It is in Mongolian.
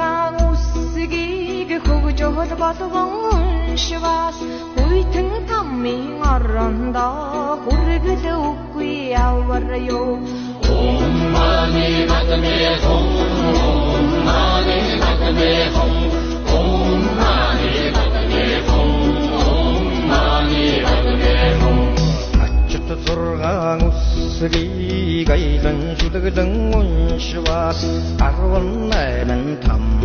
зургаан үсгийг хөгжөөл болгон уншвас хүйтэн таммын орондоо хүргэл үгүй явар ёо Om mani padme hum Om mani padme hum Om mani padme hum Om mani padme hum Ачт зургаан үсгийг айлан шүлэглэн уншвас 18 там